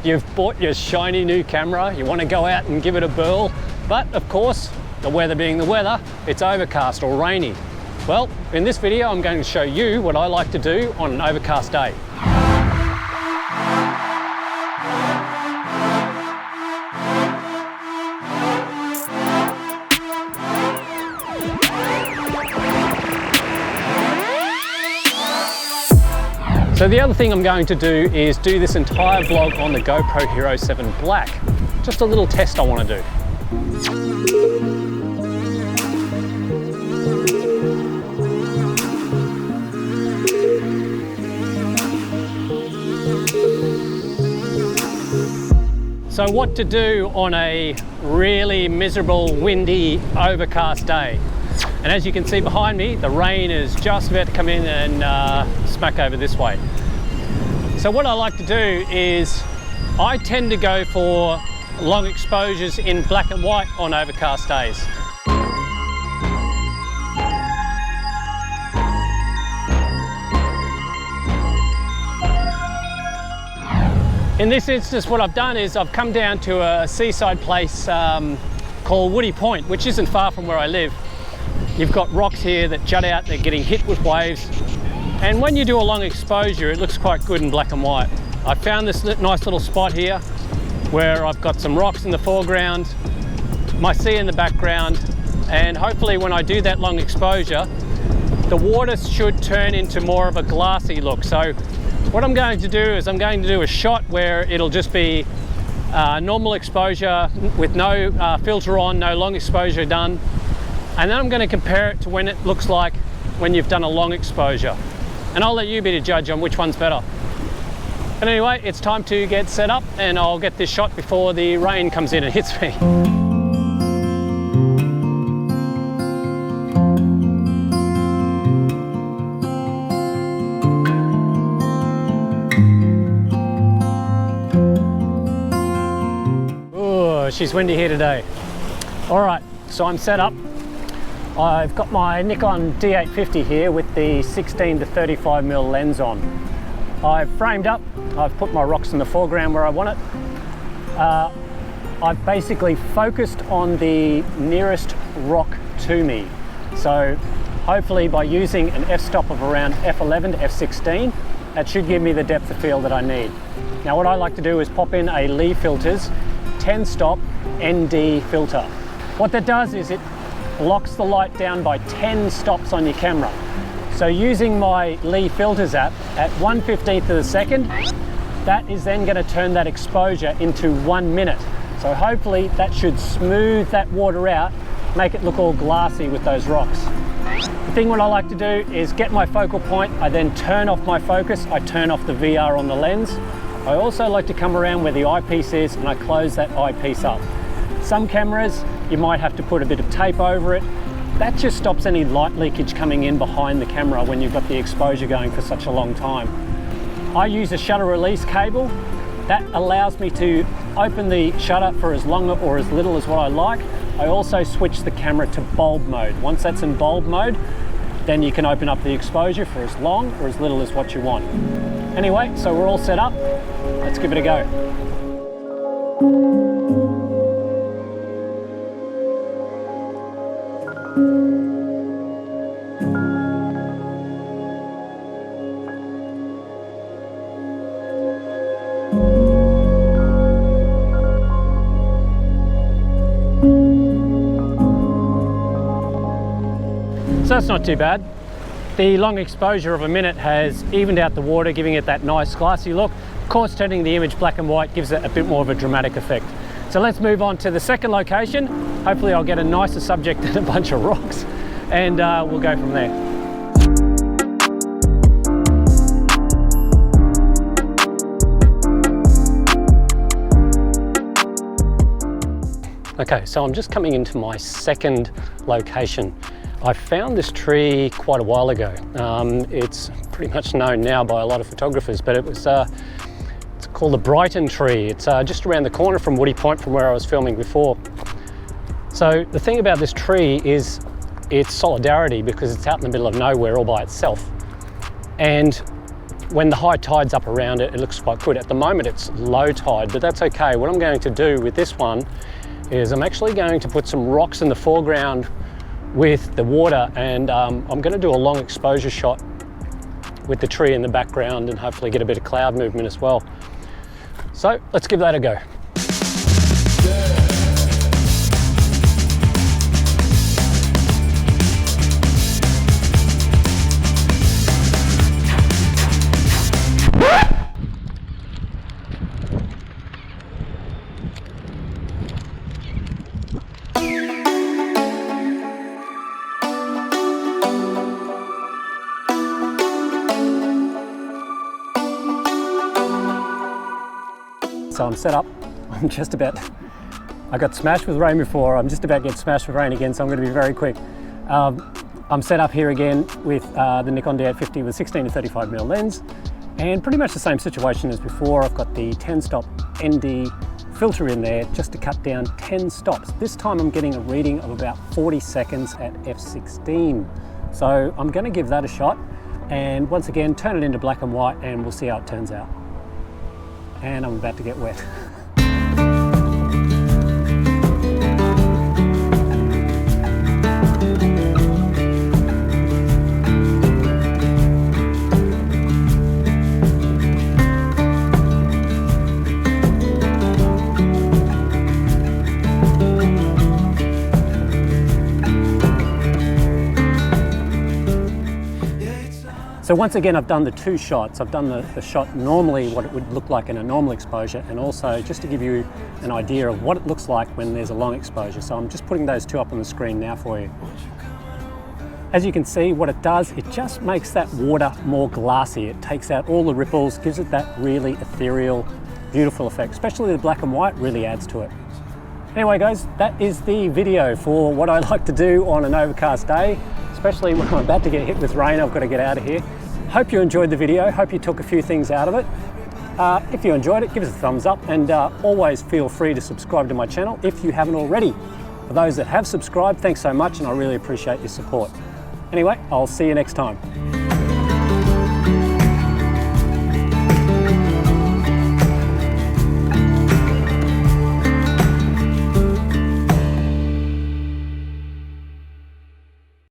You've bought your shiny new camera, you want to go out and give it a whirl, but of course, the weather being the weather, it's overcast or rainy. Well, in this video, I'm going to show you what I like to do on an overcast day. So the other thing I'm going to do is do this entire vlog on the GoPro Hero 7 Black. Just a little test I want to do. So what to do on a really miserable, windy, overcast day. And as you can see behind me, the rain is just about to come in and smack over this way. So what I like to do is, I tend to go for long exposures in black and white on overcast days. In this instance, what I've done is I've come down to a seaside place called Woody Point, which isn't far from where I live. You've got rocks here that jut out, they're getting hit with waves. And when you do a long exposure, it looks quite good in black and white. I found this nice little spot here where I've got some rocks in the foreground, my sea in the background, and hopefully when I do that long exposure, the water should turn into more of a glassy look. So what I'm going to do is I'm going to do a shot where it'll just be normal exposure with no filter on, no long exposure done. And then I'm going to compare it to when it looks like when you've done a long exposure. And I'll let you be the judge on which one's better. But anyway, it's time to get set up and I'll get this shot before the rain comes in and hits me. Ooh, she's windy here today. All right, so I'm set up. I've got my Nikon D850 here with the 16 to 35mm lens on. I've framed up, I've put my rocks in the foreground where I want it. I've basically focused on the nearest rock to me. So hopefully by using an f-stop of around f11 to f16, that should give me the depth of field that I need. Now what I like to do is pop in a Lee Filters 10-stop ND filter. What that does is it locks the light down by 10 stops on your camera. So using my Lee Filters app at 1/15 of a second, that is then going to turn that exposure into 1 minute. So hopefully that should smooth that water out, make it look all glassy with those rocks. The thing what I like to do is get my focal point, I then turn off my focus, I turn off the VR on the lens. I also like to come around where the eyepiece is and I close that eyepiece up. Some cameras, you might have to put a bit of tape over it. That just stops any light leakage coming in behind the camera when you've got the exposure going for such a long time. I use a shutter release cable. That allows me to open the shutter for as long or as little as what I like. I also switch the camera to bulb mode. Once that's in bulb mode, then you can open up the exposure for as long or as little as what you want. Anyway, so we're all set up. Let's give it a go. So that's not too bad. The long exposure of a minute has evened out the water, giving it that nice glassy look. Of course, turning the image black and white gives it a bit more of a dramatic effect. So let's move on to the second location. Hopefully I'll get a nicer subject than a bunch of rocks, and we'll go from there. Okay, so I'm just coming into my second location. I found this tree quite a while ago. It's pretty much known now by a lot of photographers, but it's called the Brighton tree. It's just around the corner from Woody Point, from where I was filming before. So the thing about this tree is its solidarity, because it's out in the middle of nowhere all by itself. And when the high tide's up around it, it looks quite good. At the moment it's low tide, but that's okay. What I'm going to do with this one is I'm actually going to put some rocks in the foreground with the water, and I'm going to do a long exposure shot with the tree in the background and hopefully get a bit of cloud movement as well. So let's give that a go. So I'm set up, I'm just about, I got smashed with rain before, I'm just about to get smashed with rain again, so I'm going to be very quick. I'm set up here again with the Nikon D850 with 16 to 35mm lens, and pretty much the same situation as before. I've got the 10-stop ND filter in there just to cut down 10 stops. This time I'm getting a reading of about 40 seconds at f16. So I'm going to give that a shot, and once again turn it into black and white, and we'll see how it turns out. And I'm about to get wet. So once again, I've done the two shots. I've done the shot normally, what it would look like in a normal exposure, and also just to give you an idea of what it looks like when there's a long exposure. So I'm just putting those two up on the screen now for you. As you can see, what it does, it just makes that water more glassy. It takes out all the ripples, gives it that really ethereal, beautiful effect. Especially the black and white really adds to it. Anyway guys, that is the video for what I like to do on an overcast day, especially when I'm about to get hit with rain. I've got to get out of here. Hope you enjoyed the video. Hope you took a few things out of it. If you enjoyed it, give us a thumbs up, and always feel free to subscribe to my channel if you haven't already. For those that have subscribed, thanks so much, and I really appreciate your support. Anyway, I'll see you next time.